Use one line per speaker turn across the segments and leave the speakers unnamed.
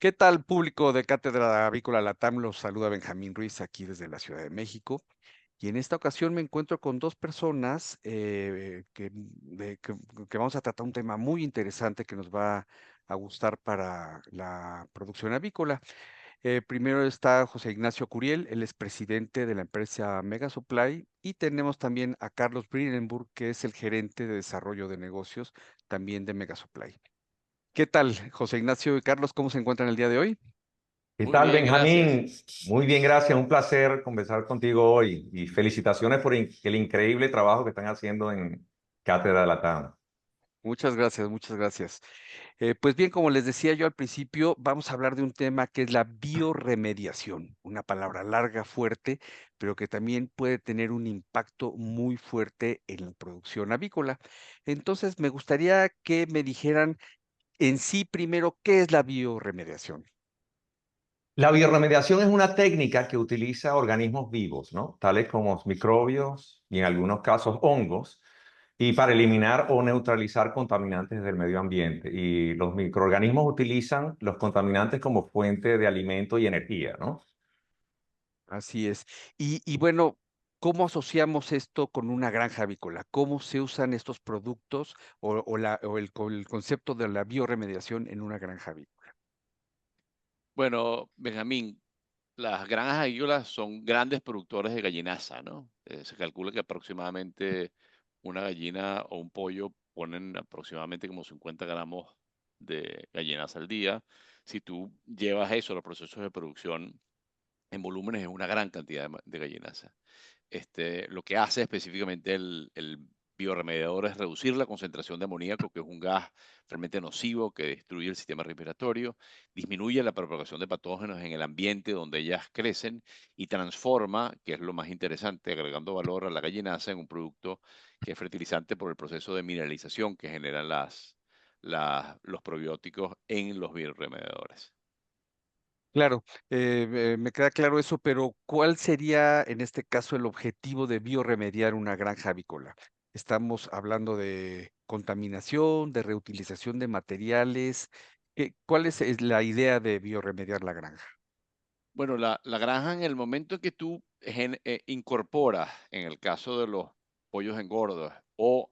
¿Qué tal, público de Cátedra Avícola Latam? Los saluda Benjamín Ruiz aquí desde la Ciudad de México. Y en esta ocasión me encuentro con dos personas que vamos a tratar un tema muy interesante que nos va a gustar para la producción avícola. Primero está José Ignacio Curiel, él es presidente de la empresa Mega Supply, y tenemos también a Carlos Brandenburg, que es el gerente de desarrollo de negocios también de Mega Supply. ¿Qué tal, José Ignacio y Carlos? ¿Cómo se encuentran el día de hoy?
¿Qué
Muy
tal,
bien, gracias.
Benjamín? Muy bien, gracias. Un placer conversar contigo hoy y felicitaciones por el increíble trabajo que están haciendo en Cátedra Latam.
Muchas gracias, muchas gracias. Pues bien, como les decía yo al principio, vamos a hablar de un tema que es la bioremediación, una palabra larga, fuerte, pero que también puede tener un impacto muy fuerte en la producción avícola. Entonces, me gustaría que me dijeran en sí primero qué es la bioremediación.
La bioremediación es una técnica que utiliza organismos vivos, ¿no? Tales como microbios y en algunos casos hongos, y para eliminar o neutralizar contaminantes del medio ambiente. Y los microorganismos utilizan los contaminantes como fuente de alimento y energía, ¿no?
Así es. Y bueno, ¿cómo asociamos esto con una granja avícola? ¿Cómo se usan estos productos o el concepto de la bioremediación en una granja avícola?
Bueno, Benjamín, las granjas avícolas son grandes productores de gallinaza, ¿no? Se calcula que aproximadamente una gallina o un pollo ponen aproximadamente como 50 gramos de gallinaza al día. Si tú llevas eso a los procesos de producción en volúmenes, es una gran cantidad de gallinaza. Lo que hace específicamente el bioremediador es reducir la concentración de amoníaco, que es un gas realmente nocivo que destruye el sistema respiratorio, disminuye la propagación de patógenos en el ambiente donde ellas crecen y transforma, que es lo más interesante, agregando valor a la gallinaza en un producto que es fertilizante por el proceso de mineralización que generan los probióticos en los bioremediadores.
Claro, me queda claro eso, pero ¿cuál sería en este caso el objetivo de bioremediar una granja avícola? Estamos hablando de contaminación, de reutilización de materiales. ¿Cuál es la idea de bioremediar la granja?
Bueno, la granja en el momento en que tú incorporas, en el caso de los pollos engordos, o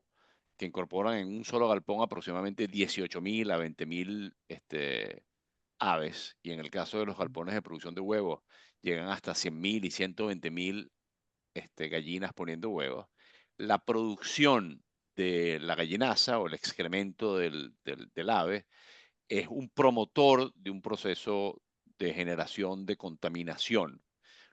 que incorporan en un solo galpón aproximadamente 18.000 a 20.000 aves, y en el caso de los galpones de producción de huevos, llegan hasta 100.000 y 120.000 gallinas poniendo huevos, la producción de la gallinaza o el excremento del ave es un promotor de un proceso de generación de contaminación,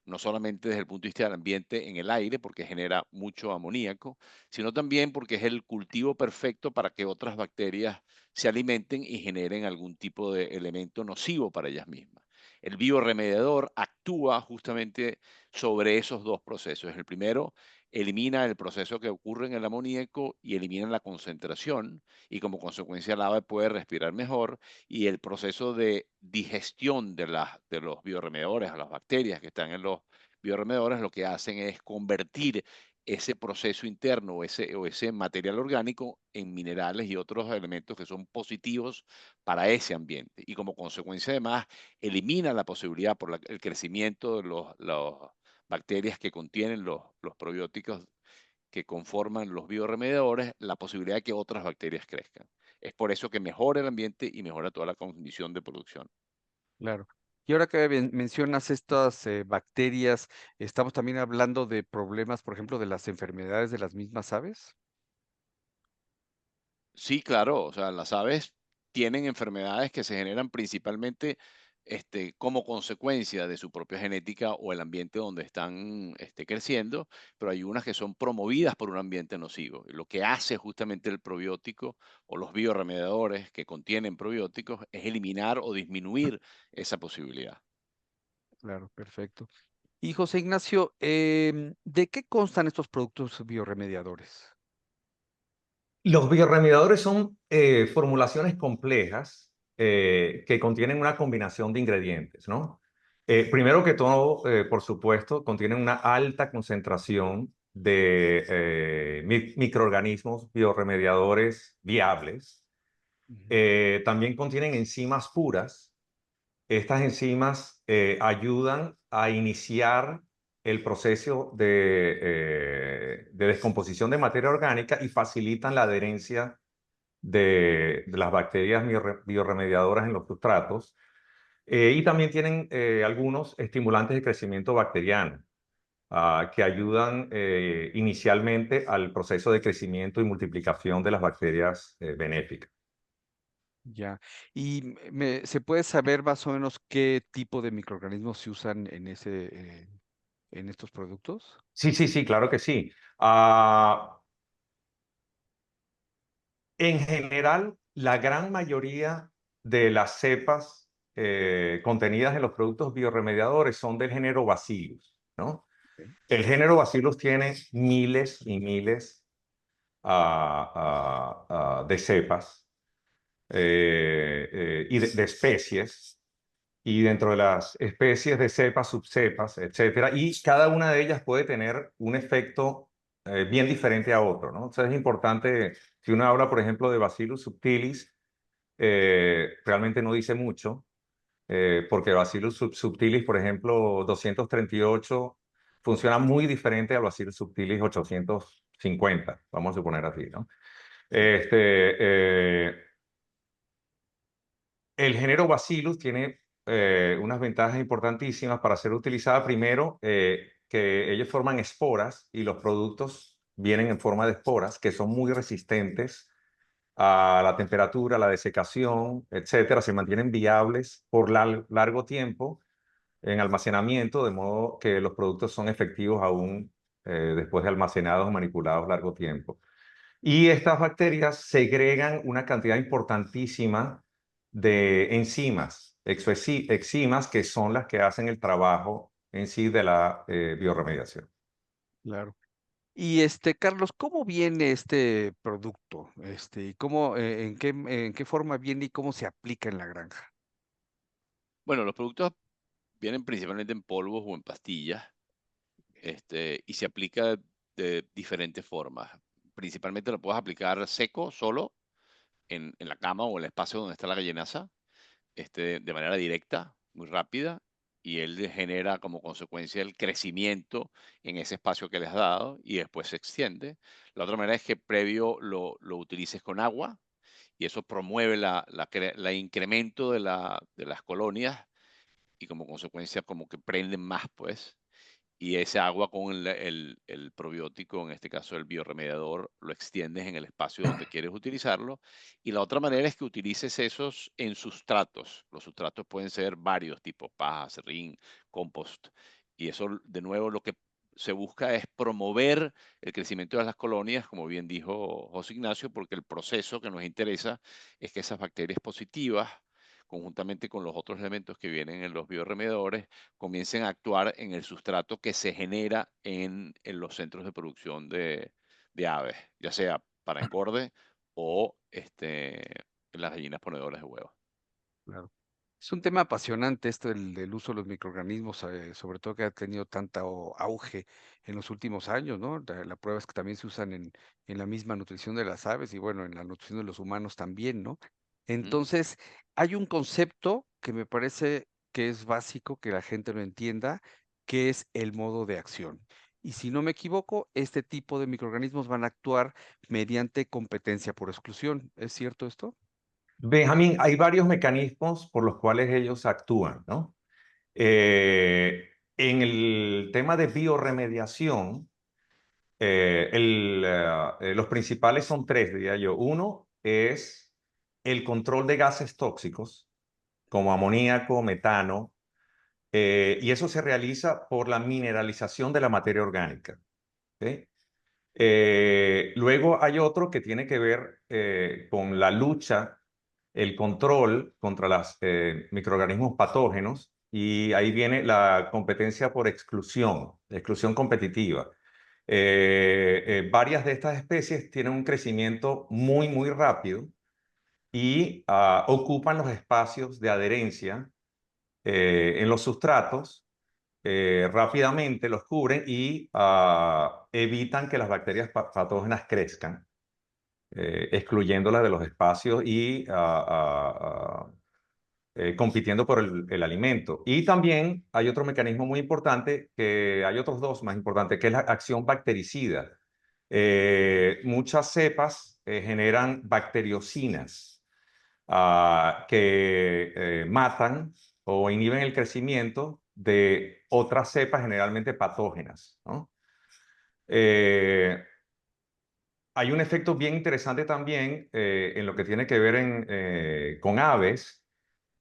no solamente desde el punto de vista del ambiente en el aire, porque genera mucho amoníaco, sino también porque es el cultivo perfecto para que otras bacterias se alimenten y generen algún tipo de elemento nocivo para ellas mismas. El bioremediador actúa justamente sobre esos dos procesos. El primero elimina el proceso que ocurre en el amoníaco y elimina la concentración, y como consecuencia el ave puede respirar mejor, y el proceso de digestión de los bioremediadores, a las bacterias que están en los bioremediadores, lo que hacen es convertir ese proceso interno o ese material orgánico en minerales y otros elementos que son positivos para ese ambiente. Y como consecuencia, además, elimina la posibilidad por el crecimiento de los bacterias que contienen los probióticos que conforman los bioremediadores, la posibilidad de que otras bacterias crezcan. Es por eso que mejora el ambiente y mejora toda la condición de producción.
Claro. Y ahora que mencionas estas bacterias, ¿estamos también hablando de problemas, por ejemplo, de las enfermedades de las mismas aves?
Sí, claro, o sea, las aves tienen enfermedades que se generan principalmente como consecuencia de su propia genética o el ambiente donde están creciendo, pero hay unas que son promovidas por un ambiente nocivo. Y lo que hace justamente el probiótico o los bioremediadores que contienen probióticos es eliminar o disminuir esa posibilidad.
Claro, perfecto. Y José Ignacio, ¿de qué constan estos productos bioremediadores?
Los bioremediadores son formulaciones complejas que contienen una combinación de ingredientes, ¿no? Primero que todo, por supuesto, contienen una alta concentración de microorganismos bioremediadores viables.
Ujú.
También contienen enzimas puras estas enzimas ayudan a iniciar el proceso de descomposición de materia orgánica y facilitan la adherencia de las bacterias biorremediadoras en los sustratos. Y también tienen algunos estimulantes de crecimiento bacteriano que ayudan inicialmente al proceso de crecimiento y multiplicación de las bacterias benéficas.
Ya. ¿Y se puede saber más o menos qué tipo de microorganismos se usan en estos productos?
Sí, sí, sí, claro que sí. En general, la gran mayoría de las cepas contenidas en los productos biorremediadores son del género Bacillus, ¿no?
Ok.
El género Bacillus tiene miles y miles de cepas y de especies, y dentro de las especies de cepas, subcepas, etcétera, y cada una de ellas puede tener un efecto bien diferente a otro, ¿no? Entonces es importante, si uno habla, por ejemplo, de Bacillus subtilis, realmente no dice mucho, porque Bacillus subtilis, por ejemplo, 238, funciona muy diferente al Bacillus subtilis 850, vamos a suponer así, ¿no? Eh, el género Bacillus tiene unas ventajas importantísimas para ser utilizada. Primero, que ellos forman esporas y los productos vienen en forma de esporas que son muy resistentes a la temperatura, a la desecación, etcétera. Se mantienen viables por largo tiempo en almacenamiento, de modo que los productos son efectivos aún después de almacenados o manipulados largo tiempo. Y estas bacterias segregan una cantidad importantísima de enzimas, enzimas que son las que hacen el trabajo en sí de la biorremediación.
Claro. Y Carlos, ¿cómo viene este producto? ¿Y cómo, en qué forma viene y cómo se aplica en la granja?
Bueno, los productos vienen principalmente en polvos o en pastillas, y se aplica de diferentes formas. Principalmente lo puedes aplicar seco, solo, en la cama o el espacio donde está la gallenaza, de manera directa, muy rápida, y él genera como consecuencia el crecimiento en ese espacio que le has dado y después se extiende. La otra manera es que previo lo utilices con agua y eso promueve la incremento de las colonias y como consecuencia como que prenden más, pues. Y ese agua con el probiótico, en este caso el biorremediador, lo extiendes en el espacio donde quieres utilizarlo. Y la otra manera es que utilices esos en sustratos. Los sustratos pueden ser varios tipos, paja, serrín, compost. Y eso, de nuevo, lo que se busca es promover el crecimiento de las colonias, como bien dijo José Ignacio, porque el proceso que nos interesa es que esas bacterias positivas, conjuntamente con los otros elementos que vienen en los biorremediadores, comiencen a actuar en el sustrato que se genera en los centros de producción de aves, ya sea para engorde o en las gallinas ponedoras de huevos.
Claro. Es un tema apasionante esto del uso de los microorganismos, sobre todo que ha tenido tanto auge en los últimos años, ¿no? La prueba es que también se usan en la misma nutrición de las aves y bueno, en la nutrición de los humanos también, ¿no?
Ujú.
Entonces, hay un concepto que me parece que es básico que la gente lo entienda, que es el modo de acción. Y si no me equivoco, este tipo de microorganismos van a actuar mediante competencia por exclusión. ¿Es cierto esto?
Benjamín, hay varios mecanismos por los cuales ellos actúan, ¿no? En el tema de biorremediación, los principales son tres, diría yo. Uno es el control de gases tóxicos, como amoníaco, metano, y eso se realiza por la mineralización de la materia orgánica. ¿Ok? Luego hay otro que tiene que ver con la lucha, el control contra los microorganismos patógenos, y ahí viene la competencia por exclusión, la exclusión competitiva. Varias de estas especies tienen un crecimiento muy, muy rápido y ocupan los espacios de adherencia en los sustratos, rápidamente los cubren y evitan que las bacterias patógenas crezcan, excluyéndolas de los espacios y compitiendo por el alimento. Y también hay otro mecanismo muy importante, que hay otros dos más importantes, que es la acción bactericida. Muchas cepas generan bacteriocinas que matan o inhiben el crecimiento de otras cepas generalmente patógenas, ¿no? Hay un efecto bien interesante también en lo que tiene que ver con aves,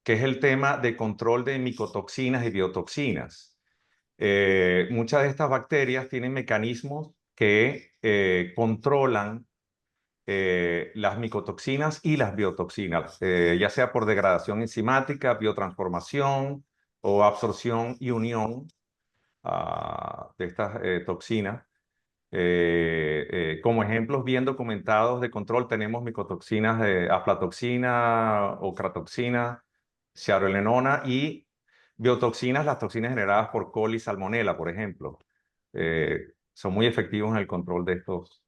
que es el tema de control de micotoxinas y biotoxinas. Muchas de estas bacterias tienen mecanismos que controlan las micotoxinas y las biotoxinas, ya sea por degradación enzimática, biotransformación o absorción y unión de estas toxinas. Como ejemplos bien documentados de control tenemos micotoxinas de aflatoxina, ocratoxina, zearalenona y biotoxinas, las toxinas generadas por coli y salmonela, por ejemplo. Son muy efectivos en el control de estos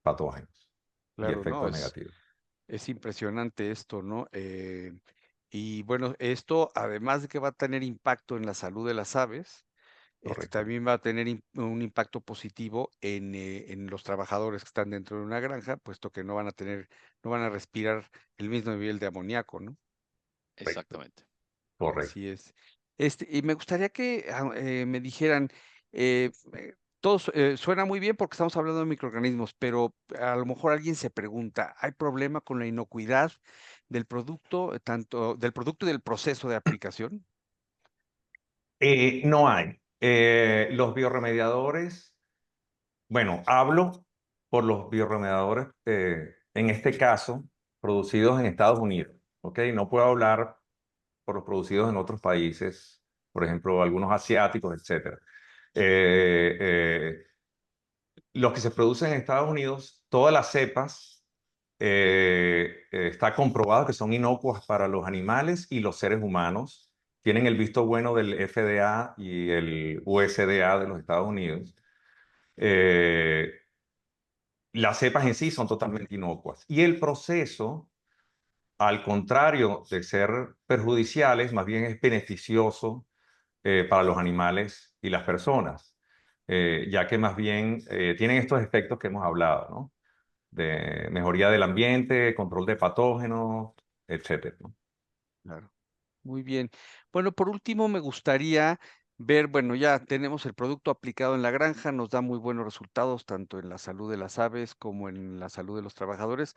patógenos y
Claro, no,
efectos negativos.
es impresionante esto, ¿no? Y bueno, esto además de que va a tener impacto en la salud de las aves,
Correcto.
también va a tener un impacto positivo en los trabajadores que están dentro de una granja, puesto que no van a respirar el mismo nivel de amoníaco, ¿no?
Correcto.
Exactamente.
Correcto.
Así es. Y me gustaría que me dijeran, todos, suena muy bien porque estamos hablando de microorganismos, pero a lo mejor alguien se pregunta, ¿hay problema con la inocuidad del producto, tanto del producto y del proceso de aplicación?
No hay. Los biorremediadores, bueno, hablo por los biorremediadores, en este caso, producidos en Estados Unidos, ¿ok? No puedo hablar por los producidos en otros países, por ejemplo, algunos asiáticos, etc. Los que se producen en Estados Unidos, todas las cepas, está comprobado que son inocuas para los animales y los seres humanos. Tienen el visto bueno del FDA y el USDA de los Estados Unidos. Eh, las cepas en sí son totalmente inocuas. Y el proceso, al contrario de ser perjudiciales, más bien es beneficioso para los animales y las personas, ya que más bien tienen estos efectos que hemos hablado, ¿no? De mejoría del ambiente, control de patógenos, etcétera, ¿no?
Claro. Muy bien. Bueno, por último, me gustaría ver, bueno, ya tenemos el producto aplicado en la granja, nos da muy buenos resultados, tanto en la salud de las aves como en la salud de los trabajadores,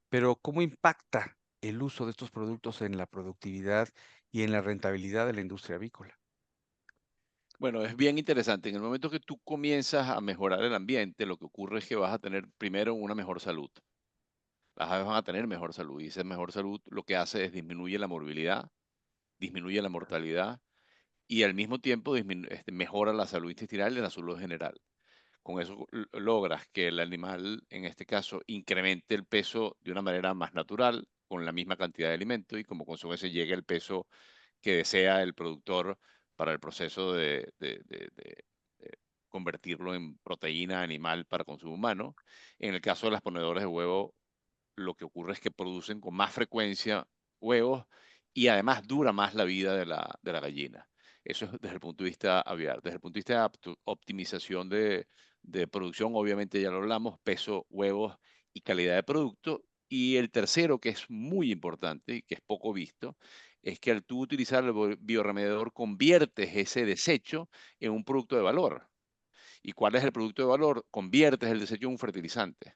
pero ¿cómo impacta el uso de estos productos en la productividad y en la rentabilidad de la industria avícola?
Bueno, es bien interesante. En el momento que tú comienzas a mejorar el ambiente, lo que ocurre es que vas a tener primero una mejor salud. Las aves van a tener mejor salud y esa mejor salud lo que hace es disminuye la morbilidad, disminuye la mortalidad y al mismo tiempo mejora la salud intestinal y la salud general. Con eso logras que el animal, en este caso, incremente el peso de una manera más natural, con la misma cantidad de alimento y como consecuencia llegue el peso que desea el productor para el proceso de convertirlo en proteína animal para consumo humano. En el caso de las ponedoras de huevo, lo que ocurre es que producen con más frecuencia huevos y además dura más la vida de la gallina. Eso es desde el punto de vista aviar. Desde el punto de vista de optimización de producción, obviamente ya lo hablamos, peso, huevos y calidad de producto. Y el tercero, que es muy importante y que es poco visto, es que al tú utilizar el bioremediador conviertes ese desecho en un producto de valor. ¿Y cuál es el producto de valor? Conviertes el desecho en un fertilizante.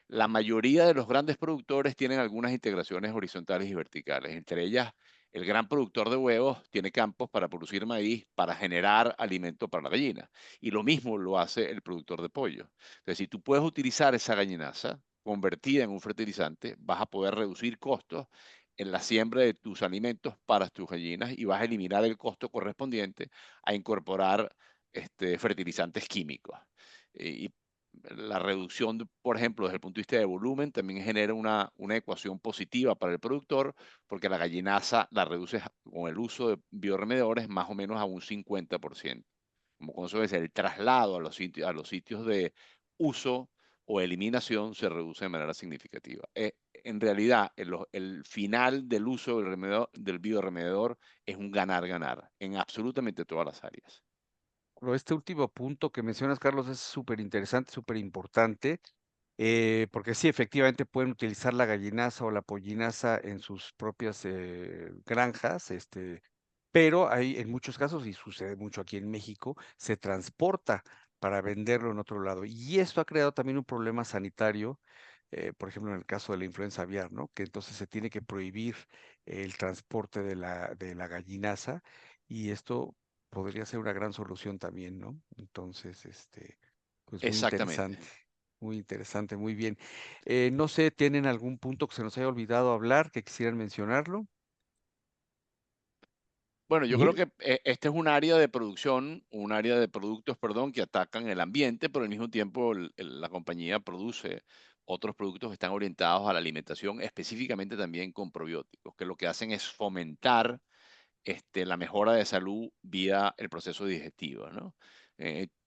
La mayoría de los grandes productores tienen algunas integraciones horizontales y verticales. Entre ellas, el gran productor de huevos tiene campos para producir maíz, para generar alimento para la gallina. Y lo mismo lo hace el productor de pollo. Entonces, si tú puedes utilizar esa gallinaza convertida en un fertilizante, vas a poder reducir costos en la siembra de tus alimentos para tus gallinas y vas a eliminar el costo correspondiente a incorporar fertilizantes químicos. Y la reducción, por ejemplo, desde el punto de vista de volumen, también genera una ecuación positiva para el productor, porque la gallinaza la reduce con el uso de bioremediadores más o menos a un 50%. Como consecuencia, el traslado a los sitios de uso o eliminación se reduce de manera significativa. en realidad el final del uso del bioremediador es un ganar-ganar en absolutamente todas las áreas.
Pero este último punto que mencionas, Carlos, es súper interesante, súper importante, porque sí, efectivamente pueden utilizar la gallinaza o la pollinaza en sus propias granjas, pero hay en muchos casos, y sucede mucho aquí en México, se transporta para venderlo en otro lado. Y esto ha creado también un problema sanitario, por ejemplo, en el caso de la influenza aviar, ¿no? Que entonces se tiene que prohibir el transporte de la gallinaza, y esto podría ser una gran solución también, ¿no? Entonces, pues
Exactamente.
muy interesante, muy bien. No sé, ¿tienen algún punto que se nos haya olvidado hablar, que quisieran mencionarlo?
Bueno, yo creo
Mira,
que este es un área de producción, un área de productos, perdón, que atacan el ambiente, pero al mismo tiempo la compañía produce otros productos que están orientados a la alimentación, específicamente también con probióticos, que lo que hacen es fomentar la mejora de salud vía el proceso digestivo, ¿no?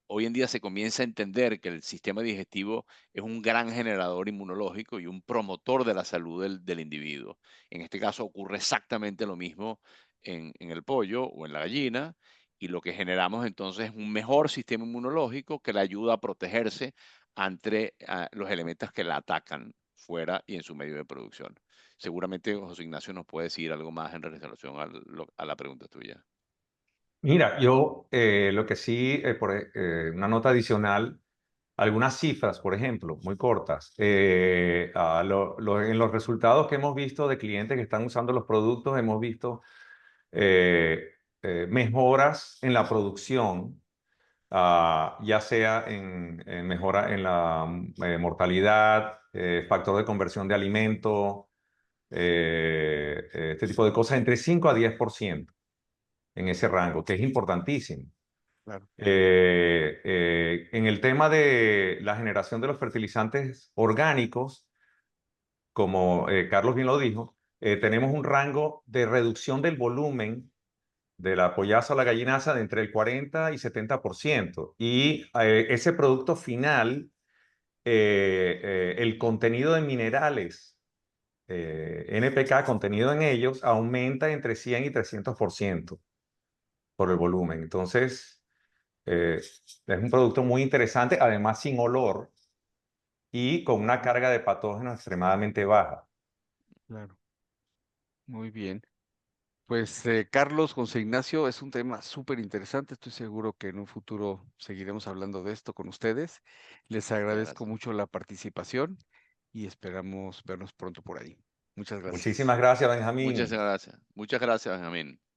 Hoy en día se comienza a entender que el sistema digestivo es un gran generador inmunológico y un promotor de la salud del individuo. En este caso ocurre exactamente lo mismo en el pollo o en la gallina, y lo que generamos entonces es un mejor sistema inmunológico que le ayuda a protegerse ante los elementos que la atacan fuera y en su medio de producción. Seguramente José Ignacio nos puede decir algo más en relación a la pregunta tuya.
mira, yo lo que sí, una nota adicional, algunas cifras, por ejemplo, muy cortas. En los resultados que hemos visto de clientes que están usando los productos, hemos visto mejoras en la producción, ya sea en mejora en la mortalidad, factor de conversión de alimento, este tipo de cosas, entre 5 a 10% en ese rango, que es importantísimo.
Claro,
En el tema de la generación de los fertilizantes orgánicos, como Carlos bien lo dijo, tenemos un rango de reducción del volumen de la pollaza o la gallinaza de entre el 40 y 70%. Y ese producto final, el contenido de minerales, NPK contenido en ellos, aumenta entre 100 y 300% por el volumen. Entonces, es un producto muy interesante, además sin olor y con una carga de patógenos extremadamente baja.
claro. Muy bien. Pues Carlos, José Ignacio, es un tema súper interesante. Estoy seguro que en un futuro seguiremos hablando de esto con ustedes. Les
Muchas
agradezco
gracias.
mucho la participación y esperamos vernos pronto por ahí. Muchas
Muchísimas
gracias.
gracias,
Muchas
Benjamín.
gracias. Muchas gracias, Benjamín.